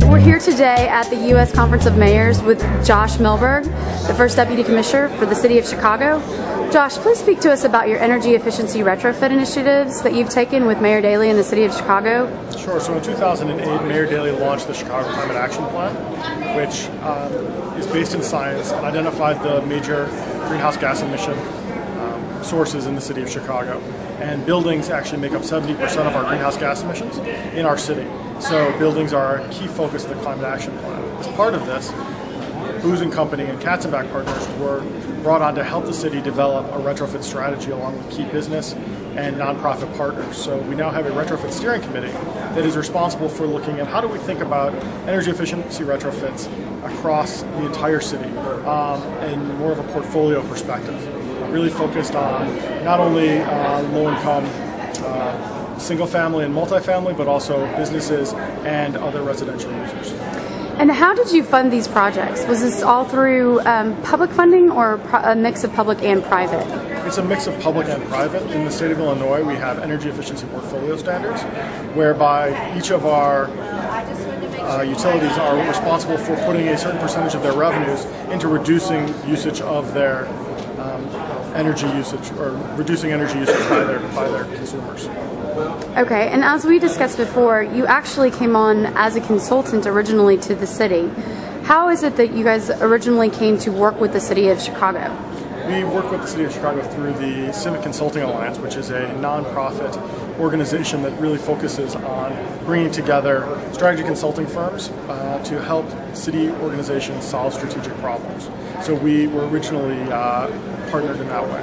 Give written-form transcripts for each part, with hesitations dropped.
We're here today at the U.S. Conference of Mayors with Josh Milberg, the first Deputy Commissioner for the City of Chicago. Josh, please speak to us about your energy efficiency retrofit initiatives that you've taken with Mayor Daley and the City of Chicago. Sure. So in 2008, Mayor Daley launched the Chicago Climate Action Plan, which is based in science and identified the major greenhouse gas emission sources in the City of Chicago. And buildings actually make up 70% of our greenhouse gas emissions in our city. So buildings are a key focus of the Climate Action Plan. As part of this, Booz & Company and Katzenbach Partners were brought on to help the city develop a retrofit strategy along with key business and nonprofit partners. So we now have a retrofit steering committee that is responsible for looking at how do we think about energy efficiency retrofits across the entire city in more of a portfolio perspective, really focused on not only low-income single family and multifamily, but also businesses and other residential users. And how did you fund these projects? Was this all through public funding or a mix of public and private? It's a mix of public and private. In the state of Illinois, we have energy efficiency portfolio standards, whereby each of our utilities are responsible for putting a certain percentage of their revenues into reducing usage of their energy usage, or reducing energy usage by their consumers. Okay, and as we discussed before, you actually came on as a consultant originally to the city. How is it that you guys originally came to work with the City of Chicago? We work with the City of Chicago through the Civic Consulting Alliance, which is a nonprofit organization that really focuses on bringing together strategy consulting firms to help city organizations solve strategic problems. So we were originally partnered in that way.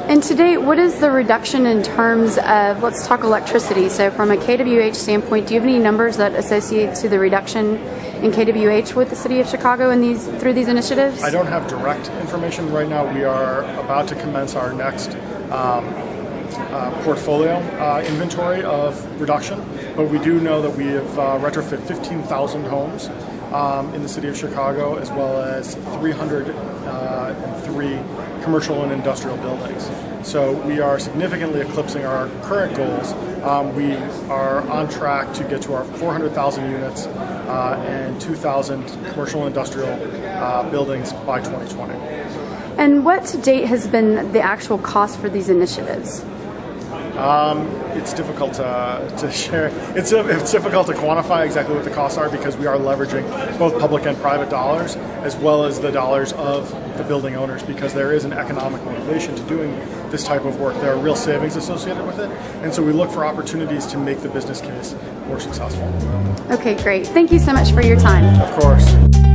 And today, what is the reduction in terms of, let's talk electricity, so from a KWH standpoint, do you have any numbers that associate to the reduction in KWH with the City of Chicago through these initiatives? I don't have direct information right now. We are about to commence our next portfolio inventory of reduction, but we do know that we have retrofit 15,000 homes in the City of Chicago, as well as 303 commercial and industrial buildings. So we are significantly eclipsing our current goals. We are on track to get to our 400,000 units and 2,000 commercial and industrial buildings by 2020. And what to date has been the actual cost for these initiatives? It's difficult to share. It's difficult to quantify exactly what the costs are, because we are leveraging both public and private dollars, as well as the dollars of the building owners, because there is an economic motivation to doing this type of work. There are real savings associated with it, and so we look for opportunities to make the business case more successful. Okay, great. Thank you so much for your time. Of course.